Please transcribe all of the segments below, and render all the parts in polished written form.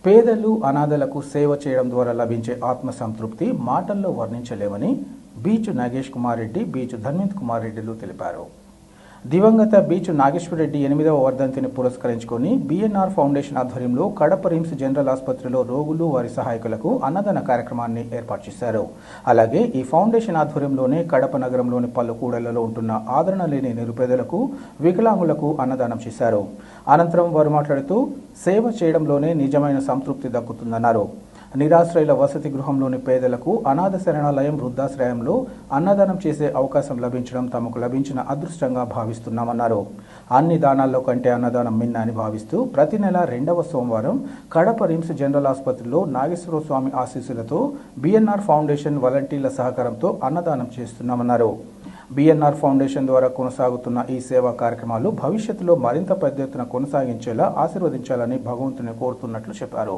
పేదలు అనాథలకు సేవ చేయడం ద్వారా లభించే ఆత్మ సంతృప్తి మాటల్లో వర్ణించలేమని బీచ్ నాగేష్ కుమార్ రెడ్డి, బీచ్ ధన్వంత్ కుమార్ రెడ్డిలు తెలిపారు. దివంగత బీచ్ నాగేశ్వర రెడ్డి 8వ వర్ధంతిని పురస్కరించుకొని బీఎన్ఆర్ ఫౌండేషన్ ఆధ్వర్యంలో కడప రిమ్స్ జనరల్ ఆసుపత్రిలో రోగులు వారి సహాయకులకు అన్నదాన కార్యక్రమాన్ని ఏర్పాటు చేశారు. అలాగే ఈ ఫౌండేషన్ ఆధ్వర్యంలోనే కడప నగరంలోని పలు కూడళ్లలో ఉంటున్న ఆదరణ లేని నిరుపేదలకు, వికలాంగులకు అన్నదానం చేశారు. అనంతరం వారు మాట్లాడుతూ సేవ చేయడంలోనే నిజమైన సంతృప్తి దక్కుతుందన్నారు. నిరాశ్రయుల వసతి గృహంలోని పేదలకు అనాథ శరణాలయం, వృద్ధాశ్రయంలో అన్నదానం చేసే అవకాశం లభించడం తమకు లభించిన అదృష్టంగా భావిస్తున్నామన్నారు. అన్ని దానాల్లో కంటే అన్నదానం మిన్న అని భావిస్తూ ప్రతి నెల 2వ సోమవారం కడప రిమ్స్ జనరల్ ఆసుపత్రిలో నాగేశ్వర స్వామి ఆశీస్సులతో బీఎన్ఆర్ ఫౌండేషన్ వాలంటీర్ల సహకారంతో అన్నదానం చేస్తున్నామన్నారు. బీఎన్ఆర్ ఫౌండేషన్ ద్వారా కొనసాగుతున్న ఈ సేవా కార్యక్రమాలు భవిష్యత్తులో మరింత పెద్ద ఎత్తున కొనసాగించేలా ఆశీర్వదించాలని భగవంతుని కోరుతున్నట్లు చెప్పారు.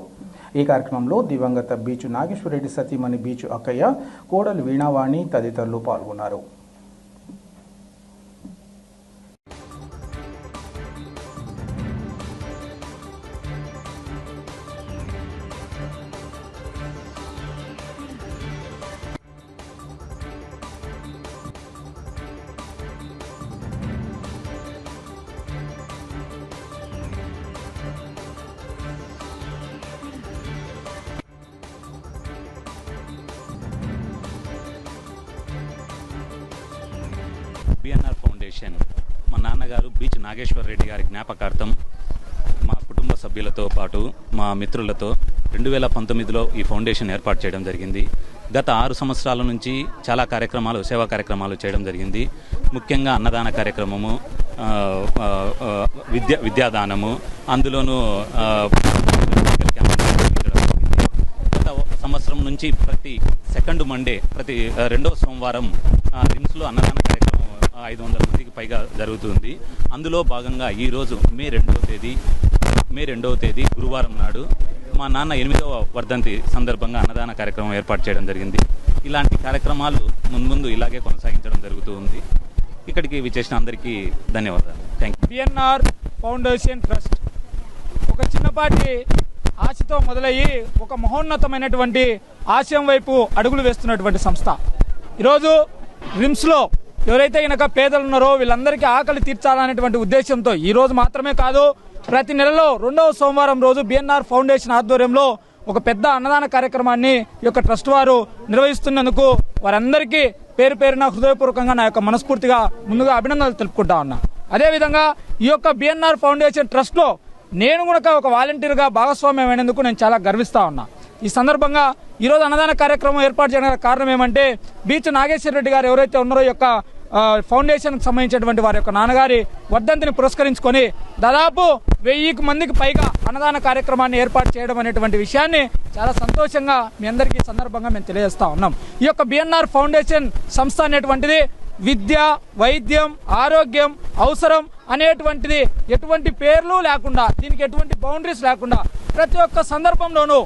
ఈ కార్యక్రమంలో దివంగత బీచ్ నాగేశ్వర రెడ్డి సతీమణి బీచ్ అక్కయ్య, కోడలు వీణావాణి తదితరులు పాల్గొన్నారు. బీఎన్ఆర్ ఫౌండేషన్ మా నాన్నగారు బీచ్ నాగేశ్వర రెడ్డి గారి జ్ఞాపకార్థం మా కుటుంబ సభ్యులతో పాటు మా మిత్రులతో 2019లో ఈ ఫౌండేషన్ ఏర్పాటు చేయడం జరిగింది. గత 6 సంవత్సరాల నుంచి చాలా సేవా కార్యక్రమాలు చేయడం జరిగింది. ముఖ్యంగా అన్నదాన కార్యక్రమము, విద్యాదానము, అందులోనూ గత సంవత్సరం నుంచి ప్రతి సెకండ్ మండే, ప్రతి 2వ సోమవారం రిమ్స్లో అన్నదాన కార్యక్రమం 500 మందికి పైగా జరుగుతుంది. అందులో భాగంగా ఈరోజు మే 2వ తేదీ గురువారం నాడు మా నాన్న 8వ వర్ధంతి సందర్భంగా అన్నదాన కార్యక్రమం ఏర్పాటు చేయడం జరిగింది. ఇలాంటి కార్యక్రమాలు ముందు ఇలాగే కొనసాగించడం జరుగుతూ ఉంది. ఇక్కడికి విచ్చేసిన అందరికీ ధన్యవాదాలు. Thank you. BNR foundation trust ఒక చిన్నపాటి ఆశతో మొదలయ్యి ఒక మహోన్నతమైనటువంటి ఆశయం వైపు అడుగులు వేస్తున్నటువంటి సంస్థ. ఈరోజు రిమ్స్లో ఎవరైతే కనుక పేదలు ఉన్నారో వీళ్ళందరికీ ఆకలి తీర్చాలనేటువంటి ఉద్దేశంతో ఈ రోజు మాత్రమే కాదు, ప్రతి నెలలో 2వ సోమవారం రోజు బీఎన్ఆర్ ఫౌండేషన్ ఆధ్వర్యంలో ఒక పెద్ద అన్నదాన కార్యక్రమాన్ని ఈ యొక్క ట్రస్ట్ వారు నిర్వహిస్తున్నందుకు వారందరికీ పేరు పేరున హృదయపూర్వకంగా నా యొక్క మనస్ఫూర్తిగా ముందుగా అభినందనలు తెలుపుకుంటా ఉన్నా. అదేవిధంగా ఈ యొక్క బీఎన్ఆర్ ఫౌండేషన్ ట్రస్ట్లో నేను కూడా ఒక వాలంటీర్గా భాగస్వామ్యం అయినందుకు నేను చాలా గర్విస్తా ఉన్నా. ఈ సందర్భంగా ఈరోజు అన్నదాన కార్యక్రమం ఏర్పాటు చేయడానికి కారణం ఏమంటే, బీచ్ నాగేశ్వర రెడ్డి గారు ఎవరైతే ఉన్నారో ఈ యొక్క ఫౌండేషన్కి సంబంధించినటువంటి వారి యొక్క నాన్నగారి వర్ధంతిని పురస్కరించుకొని దాదాపు 1000 మందికి పైగా అన్నదాన కార్యక్రమాన్ని ఏర్పాటు చేయడం అనేటువంటి విషయాన్ని చాలా సంతోషంగా మీ అందరికీ సందర్భంగా మేము తెలియజేస్తా ఉన్నాం. ఈ యొక్క బీఎన్ఆర్ ఫౌండేషన్ సంస్థ అనేటువంటిది విద్య, వైద్యం, ఆరోగ్యం, అవసరం అనేటువంటిది ఎటువంటి పేర్లు లేకుండా, దీనికి ఎటువంటి బౌండరీస్ లేకుండా ప్రతి ఒక్క సందర్భంలోనూ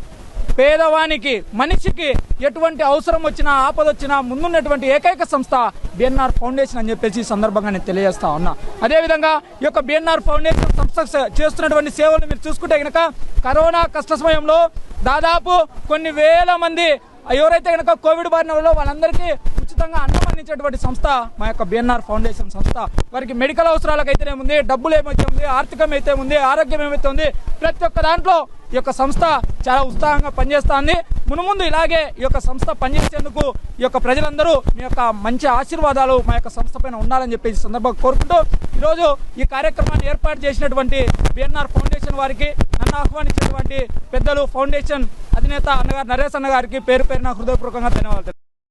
పేదవానికి, మనిషికి ఎటువంటి అవసరం వచ్చినా, ఆపదొచ్చినా ముందున్నటువంటి ఏకైక సంస్థ బీఎన్ఆర్ ఫౌండేషన్ అని చెప్పేసి ఈ సందర్భంగా నేను తెలియజేస్తా ఉన్నా. అదేవిధంగా ఈ యొక్క బీఎన్ఆర్ ఫౌండేషన్ సంస్థ చేస్తున్నటువంటి సేవలు మీరు చూసుకుంటే కనుక కరోనా కష్ట సమయంలో దాదాపు కొన్ని వేల మంది ఎవరైతే కనుక కోవిడ్ బారిన వాళ్ళందరికీ ఉచితంగా అన్నం అందించేటువంటి సంస్థ మా యొక్క బీఎన్ఆర్ ఫౌండేషన్ సంస్థ. వారికి మెడికల్ అవసరాలకు అయితేనే ఉంది, డబ్బులు ఏమైతే ఉంది, ఆర్థికం అయితే ఉంది, ఆరోగ్యం ఏమైతే ఉంది, ప్రతి ఒక్క దాంట్లో ఈ యొక్క సంస్థ చాలా ఉత్సాహంగా పనిచేస్తుంది. మునుముందు ఇలాగే ఈ యొక్క సంస్థ పనిచేసేందుకు ఈ యొక్క ప్రజలందరూ మీ యొక్క మంచి ఆశీర్వాదాలు మా యొక్క సంస్థ పైన ఉండాలని చెప్పేసి సందర్భంగా కోరుకుంటూ ఈరోజు ఈ కార్యక్రమాన్ని ఏర్పాటు చేసినటువంటి బీఎన్ఆర్ ఫౌండేషన్ వారికి, నన్ను ఆహ్వానించినటువంటి పెద్దలు ఫౌండేషన్ అధినేత అన్నగారు నరేష్ అన్న గారికి పేరు పేరున హృదయపూర్వకంగా ధన్యవాదాలు.